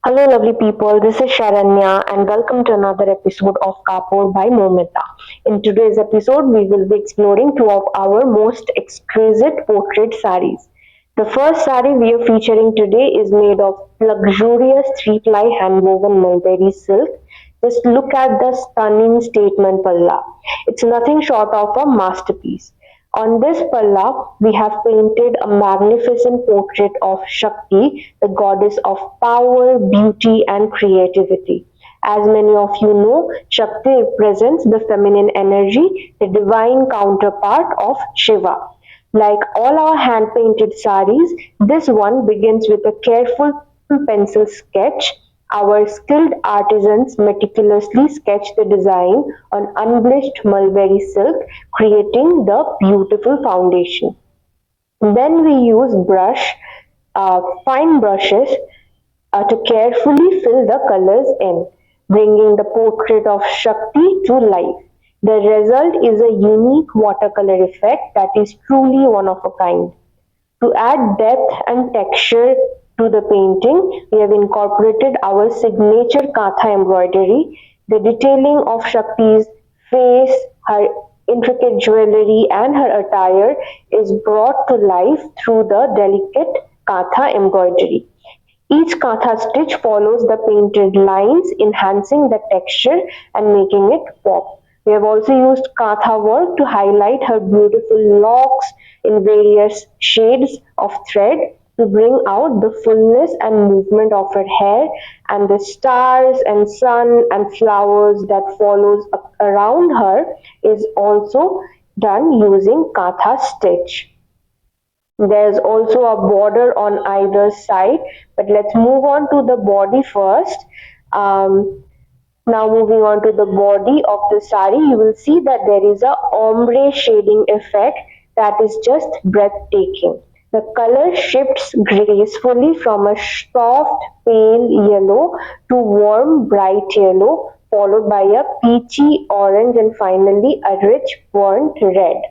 Hello, lovely people. This is Sharanya, and welcome to another episode of Ka-pore by Momita. In today's episode, we will be exploring two of our most exquisite portrait sarees. The first saree we are featuring today is made of luxurious three-ply hand-woven mulberry silk. Just look at the stunning statement palla. It's nothing short of a masterpiece. On this palla, we have painted a magnificent portrait of Shakti, the goddess of power, beauty, and creativity. As many of you know, Shakti represents the feminine energy, the divine counterpart of Shiva. Like all our hand painted saris, this one begins with a careful pencil sketch. Our skilled artisans meticulously sketch the design on unbleached mulberry silk, creating the beautiful foundation. Then we use fine brushes to carefully fill the colors in, bringing the portrait of Shakti to life. The result is a unique watercolor effect that is truly one of a kind. To add depth and texture to the painting, we have incorporated our signature Katha embroidery. The detailing of Shakti's face, her intricate jewellery, and her attire is brought to life through the delicate Katha embroidery. Each Katha stitch follows the painted lines, enhancing the texture and making it pop. We have also used Katha work to highlight her beautiful locks in various shades of thread to bring out the fullness and movement of her hair, and the stars and sun and flowers that follows around her is also done using Katha stitch. There's also a border on either side, but let's move on to the body first. Um, Now moving on to the body of the sari, you will see that there is a ombre shading effect that is just breathtaking. The color shifts gracefully from a soft pale yellow to warm bright yellow, followed by a peachy orange and finally a rich burnt red.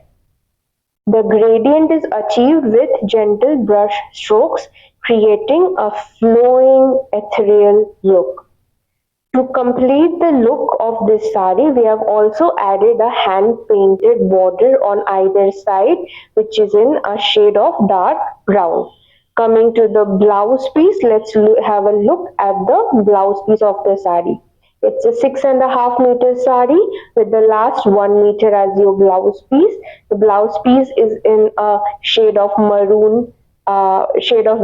The gradient is achieved with gentle brush strokes, creating a flowing ethereal look. To complete the look of this sari, we have also added a hand-painted border on either side, which is in a shade of dark brown. Coming to the blouse piece, let's have a look at the blouse piece of the sari. It's a 6.5 meter sari with the last 1 meter as your blouse piece. The blouse piece is in a shade of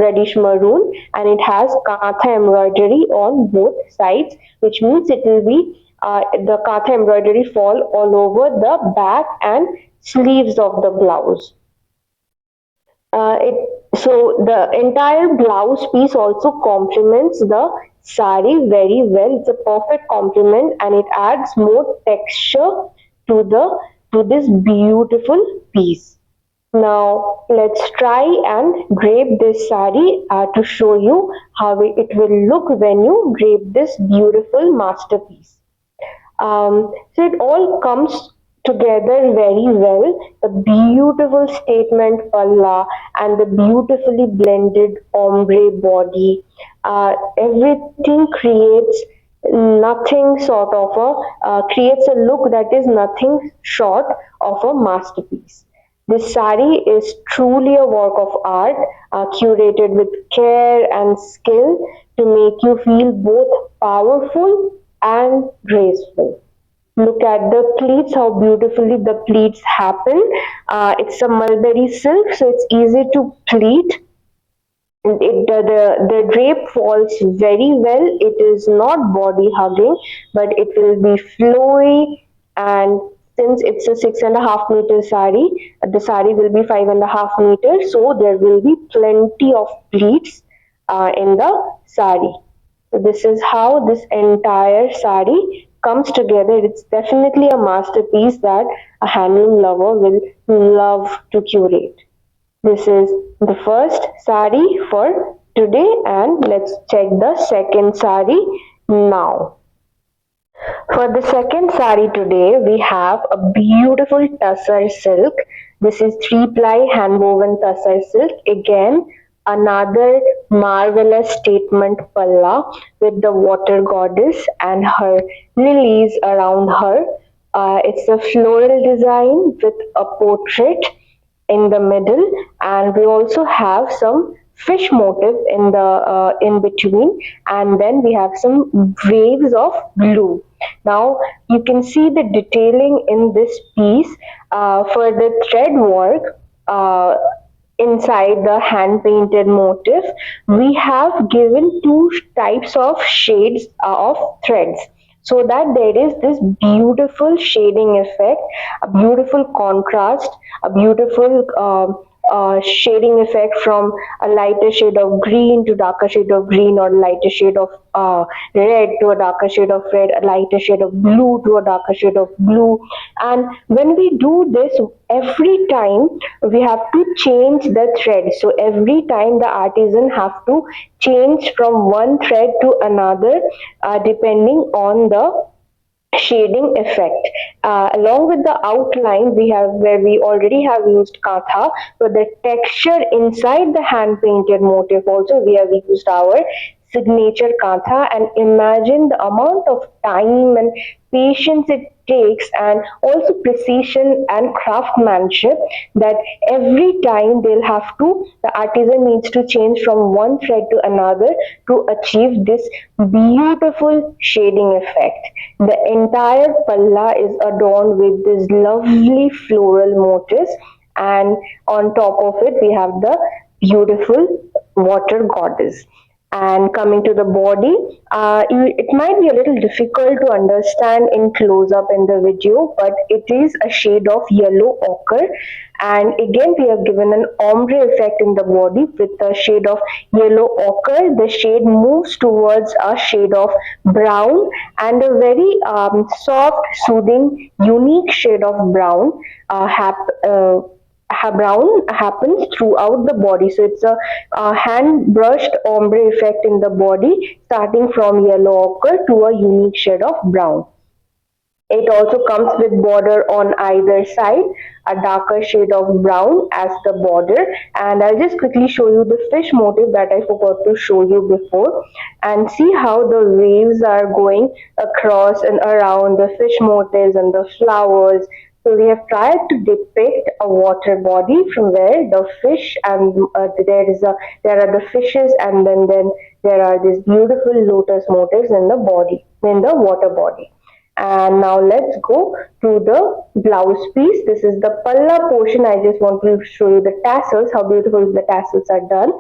reddish maroon, and it has katha embroidery on both sides, which means it will be the katha embroidery fall all over the back and sleeves of the blouse. So the entire blouse piece also complements the sari very well. It's a perfect complement, and it adds more texture to this beautiful piece. Now let's try and drape this sari to show you how it will look when you drape this beautiful masterpiece. So it all comes together very well. The beautiful statement palla and the beautifully blended ombre body. Everything creates a look that is nothing short of a masterpiece. This sari is truly a work of art, curated with care and skill to make you feel both powerful and graceful. Look at the pleats, how beautifully the pleats happen. It's a mulberry silk, so it's easy to pleat. The drape falls very well. It is not body hugging, but it will be flowy, and since it's a 6.5 meter sari, the sari will be 5.5 meters, so there will be plenty of pleats in the sari. So this is how this entire sari comes together. It's definitely a masterpiece that a handloom lover will love to curate. This is the first sari for today, and let's check the second sari now. For the second sari today, we have a beautiful tussar silk. This is three-ply hand-woven tussar silk. Again, another marvelous statement palla with the water goddess and her lilies around her. It's a floral design with a portrait in the middle, and we also have some fish motif in the in between, and then we have some waves of blue. Now you can see the detailing in this piece. For the thread work, inside the hand painted motif, we have given two types of shades of threads, so that there is this beautiful shading effect, a beautiful contrast, a beautiful shading effect from a lighter shade of green to darker shade of green, or lighter shade of red to a darker shade of red, a lighter shade of blue to a darker shade of blue. And when we do this, every time we have to change the thread. So every time the artisan have to change from one thread to another, depending on the shading effect. Along with the outline, we have where we already have used katha. For the texture inside the hand painted motif, also we have used our signature katha. And imagine the amount of time and patience it takes, and also precision and craftsmanship, that every time the artisan needs to change from one thread to another to achieve this beautiful shading effect. The entire palla is adorned with this lovely floral motifs, and on top of it we have the beautiful water goddess. And coming to the body, it might be a little difficult to understand in close up in the video, but it is a shade of yellow ochre. And again, we have given an ombre effect in the body with the shade of yellow ochre. The shade moves towards a shade of brown, and a very soft, soothing, unique shade of brown. Brown happens throughout the body. So it's a hand brushed ombre effect in the body, starting from yellow ochre to a unique shade of brown. It also comes with border on either side, a darker shade of brown as the border. And I'll just quickly show you the fish motif that I forgot to show you before, and see how the waves are going across and around the fish motifs and the flowers. So we have tried to depict a water body from where the fish, and there are the fishes, and then there are these beautiful lotus motifs in the body, in the water body. And now let's go to the blouse piece. This is the palla portion. I just want to show you the tassels, how beautiful the tassels are done.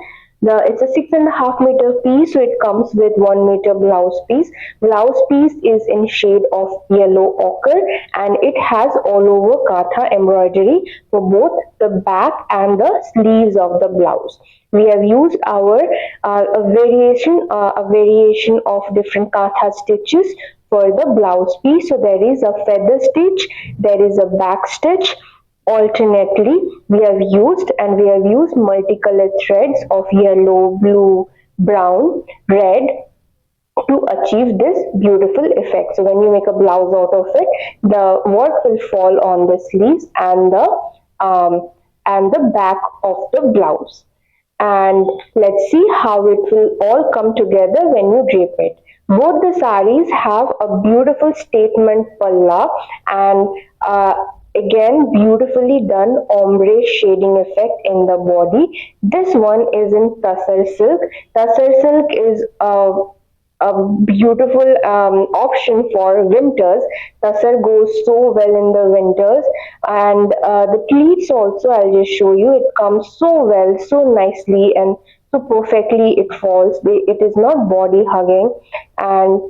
It's a 6.5 meter piece, so it comes with 1 meter blouse piece. Blouse piece is in shade of yellow ochre, and it has all over katha embroidery for both the back and the sleeves of the blouse. We have used our a variation of different katha stitches for the blouse piece. So there is a feather stitch, there is a back stitch. Alternately, we have used multicolored threads of yellow, blue, brown, red to achieve this beautiful effect. So when you make a blouse out of it, the work will fall on the sleeves and the back of the blouse. And let's see how it will all come together when you drape it. Both the sarees have a beautiful statement palla, and again beautifully done ombre shading effect in the body. This one is in tussar silk. Tussar silk is a beautiful option for winters. Tussar goes so well in the winters, and the pleats also, I'll just show you. It comes so well, so nicely, and so perfectly it falls. It is not body hugging, and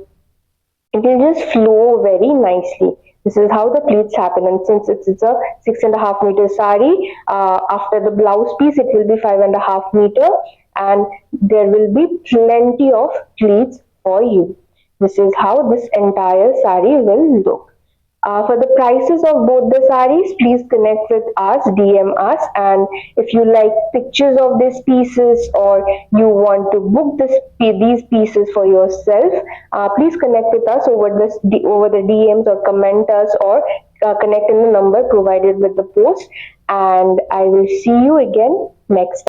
it will just flow very nicely. This is how the pleats happen, and since it's a 6.5 meter sari, after the blouse piece it will be 5.5 meter, and there will be plenty of pleats for you. This is how this entire sari will look. For the prices of both the sarees, please connect with us, DM us, and if you like pictures of these pieces, or you want to book these pieces for yourself, please connect with us over the DMs, or comment us, or connect in the number provided with the post. And I will see you again next time.